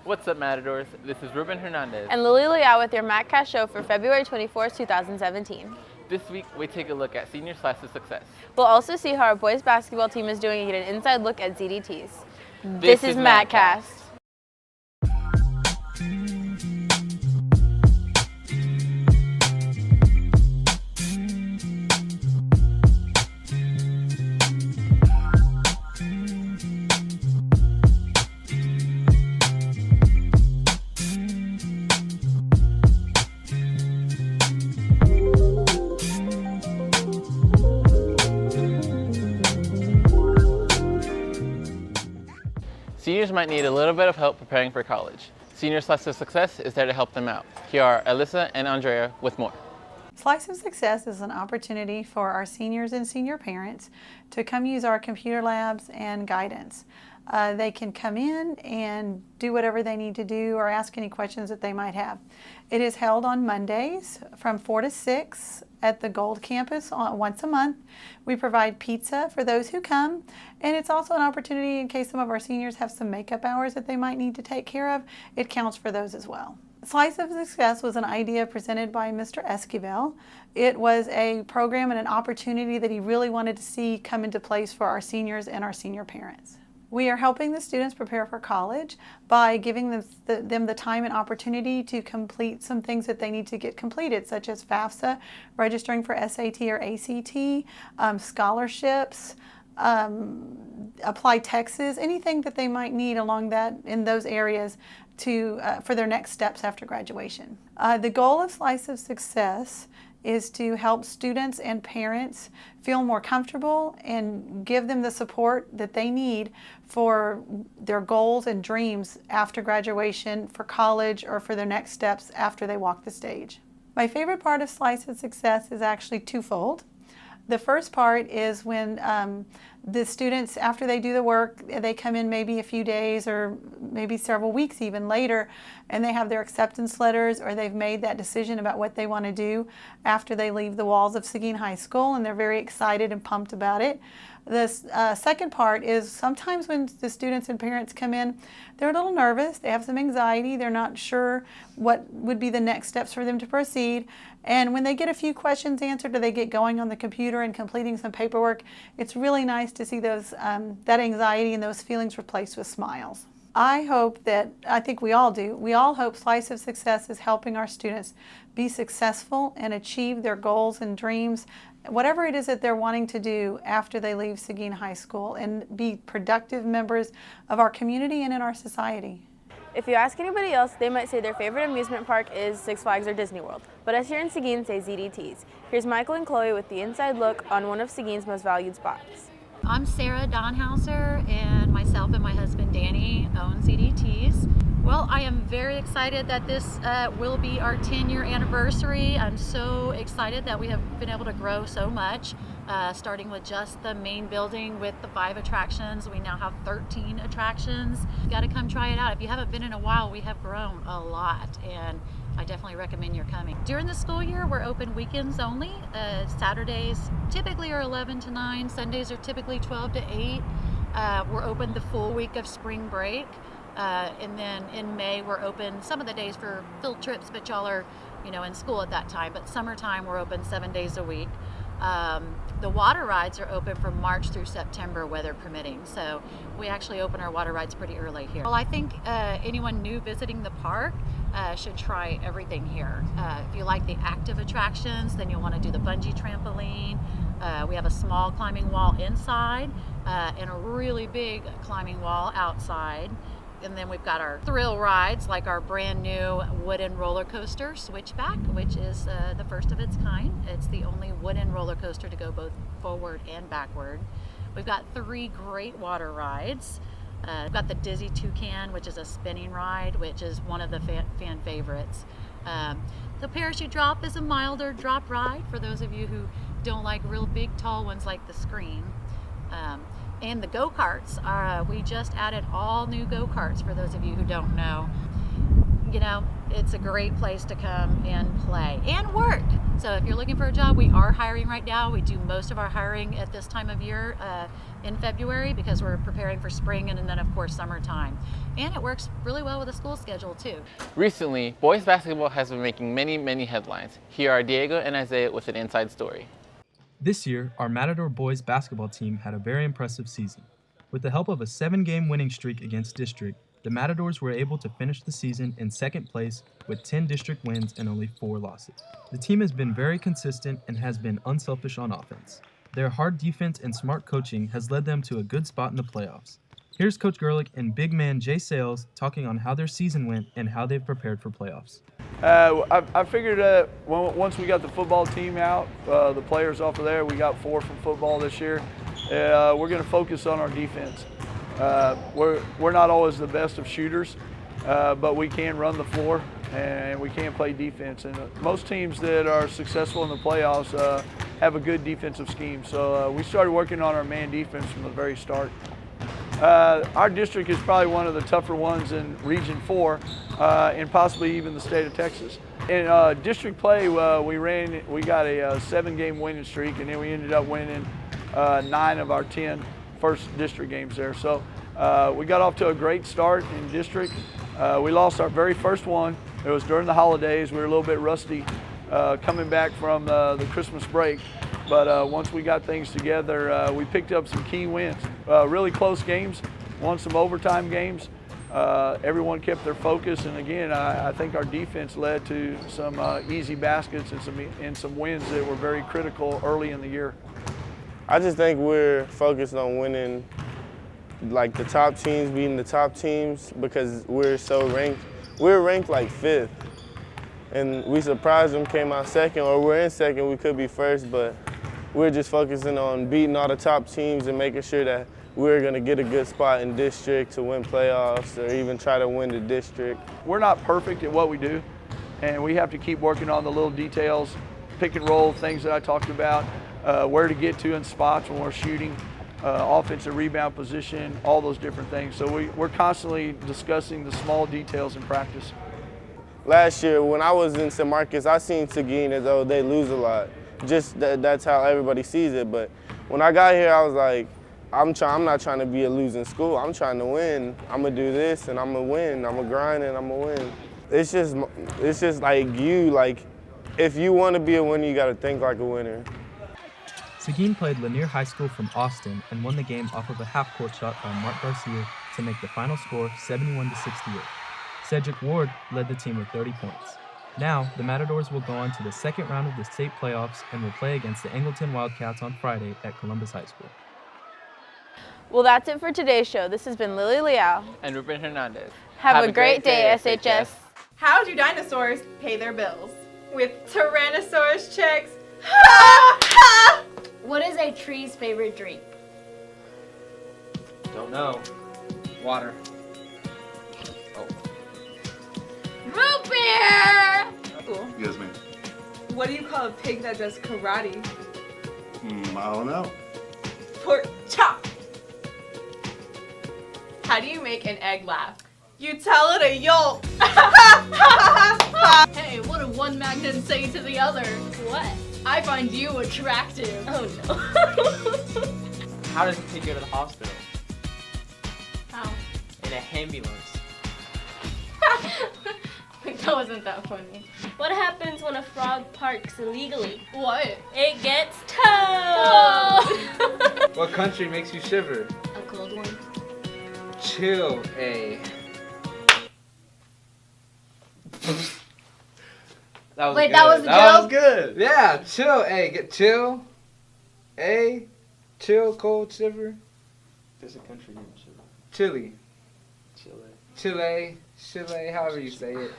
What's up, Matadors? This is Ruben Hernandez. And Lily Liao with your MatCast show for February 24th, 2017. This week, we take a look at senior slice of success. We'll also see how our boys basketball team is doing and get an inside look at ZDTs. This is MatCast. Seniors might need a little bit of help preparing for college. Senior Slice of Success is there to help them out. Here are Alyssa and Andrea with more. Slice of Success is an opportunity for our seniors and senior parents to come use our computer labs and guidance. They can come in and do whatever they need to do or ask any questions that they might have. It is held on Mondays from 4 to 6 at the Gold Campus once a month. We provide pizza for those who come, and it's also an opportunity in case some of our seniors have some makeup hours that they might need to take care of. It counts for those as well. Slice of Success was an idea presented by Mr. Esquivel. It was a program and an opportunity that he really wanted to see come into place for our seniors and our senior parents. We are helping the students prepare for college by giving them the time and opportunity to complete some things that they need to get completed, such as FAFSA, registering for SAT or ACT, scholarships, apply Texas, anything that they might need along that in those areas for their next steps after graduation. The goal of Slice of Success is to help students and parents feel more comfortable and give them the support that they need for their goals and dreams after graduation, for college, or for their next steps after they walk the stage. My favorite part of Slice of Success is actually twofold. The first part is when the students, after they do the work, they come in maybe a few days or maybe several weeks even later, and they have their acceptance letters, or they've made that decision about what they want to do after they leave the walls of Seguin High School, and they're very excited and pumped about it. The second part is sometimes when the students and parents come in, they're a little nervous, they have some anxiety, they're not sure what would be the next steps for them to proceed. And when they get a few questions answered or they get going on the computer and completing some paperwork, it's really nice to see those that anxiety and those feelings replaced with smiles. I think we all do, we all hope Slice of Success is helping our students be successful and achieve their goals and dreams, whatever it is that they're wanting to do after they leave Seguin High School, and be productive members of our community and in our society. If you ask anybody else, they might say their favorite amusement park is Six Flags or Disney World. But us here in Seguin say ZDTs. Here's Michael and Chloe with the inside look on one of Seguin's most valued spots. I'm Sarah Donhauser, and myself and my husband Danny own ZDTs. Well, I am very excited that this will be our 10-year anniversary. I'm so excited that we have been able to grow so much, starting with just the main building with the 5 attractions. We now have 13 attractions. You got to come try it out. If you haven't been in a while, we have grown a lot, and I definitely recommend you're coming. During the school year, we're open weekends only. Saturdays typically are 11 to 9. Sundays are typically 12 to 8. We're open the full week of spring break. And then in May, we're open some of the days for field trips, but y'all are, in school at that time. But summertime, we're open 7 days a week. The water rides are open from March through September, weather permitting. So we actually open our water rides pretty early here. Well, I think anyone new visiting the park should try everything here. If you like the active attractions, then you'll want to do the bungee trampoline. We have a small climbing wall inside and a really big climbing wall outside. And then we've got our thrill rides, like our brand new wooden roller coaster, Switchback, which is the first of its kind. It's the only wooden roller coaster to go both forward and backward. We've got 3 great water rides. We've got the Dizzy Toucan, which is a spinning ride, which is one of the fan favorites. The parachute drop is a milder drop ride for those of you who don't like real big, tall ones like the Scream. And the go-karts, we just added all new go-karts for those of you who don't know. it's a great place to come and play and work. So if you're looking for a job, we are hiring right now. We do most of our hiring at this time of year in February because we're preparing for spring and then, of course, summertime. And it works really well with the school schedule, too. Recently, boys basketball has been making many headlines. Here are Diego and Isaiah with an inside story. This year, our Matador boys basketball team had a very impressive season. With the help of a 7-game winning streak against District, the Matadors were able to finish the season in second place with 10 district wins and only 4 losses. The team has been very consistent and has been unselfish on offense. Their hard defense and smart coaching has led them to a good spot in the playoffs. Here's Coach Gerlich and big man Jay Sales talking on how their season went and how they've prepared for playoffs. I figured once we got the football team out, the players off of there, we got 4 from football this year, we're going to focus on our defense. We're not always the best of shooters, but we can run the floor and we can play defense. And most teams that are successful in the playoffs have a good defensive scheme. So we started working on our man defense from the very start. Our district is probably one of the tougher ones in Region 4 and possibly even the state of Texas. In district play, we got a 7-game winning streak, and then we ended up winning 9 of our 10 first district games there. So we got off to a great start in district. We lost our very first one. It was during the holidays. We were a little bit rusty coming back from the Christmas break. But once we got things together, we picked up some key wins. Really close games, won some overtime games. Everyone kept their focus, and again, I think our defense led to some easy baskets and some wins that were very critical early in the year. I just think we're focused on winning, like the top teams, beating the top teams, because we're so ranked. We're ranked like 5th, and we surprised them, came out 2nd, or we're in 2nd, we could be 1st, but we're just focusing on beating all the top teams and making sure that we're going to get a good spot in district to win playoffs or even try to win the district. We're not perfect at what we do, and we have to keep working on the little details, pick and roll, things that I talked about. Where to get to in spots when we're shooting, offensive rebound position, all those different things. So we're constantly discussing the small details in practice. Last year, when I was in St. Marcus, I seen Seguin as though they lose a lot. Just that's how everybody sees it. But when I got here, I was like, I'm not trying to be a losing school. I'm trying to win. I'm gonna do this and I'm gonna win. I'm gonna grind and I'm gonna win. It's just like if you want to be a winner, you got to think like a winner. Seguin played Lanier High School from Austin and won the game off of a half-court shot by Mark Garcia to make the final score 71-68. Cedric Ward led the team with 30 points. Now, the Matadors will go on to the second round of the state playoffs and will play against the Angleton Wildcats on Friday at Columbus High School. Well, that's it for today's show. This has been Lily Liao And Ruben Hernandez. Have a great day, SHS. How do dinosaurs pay their bills? With Tyrannosaurus checks. What is a tree's favorite drink? Don't know. Water. Oh. Root beer! Cool. Yes, ma'am. What do you call a pig that does karate? I don't know. Pork chop. How do you make an egg laugh? You tell it a yolk. Hey, what did one magnet say to the other? What? I find you attractive. Oh no. How does a pig go to the hospital? How? In a ambulance. That wasn't that funny. What happens when a frog parks illegally? What? It gets towed! Oh. What country makes you shiver? A cold one. Chill, A. Wait, good. that was a That was joke? good. Yeah, chill, A. Get chill. A. Chill, cold, shiver. There's a country named Chile. Chile. Chile. Chile. Chile, however you say it.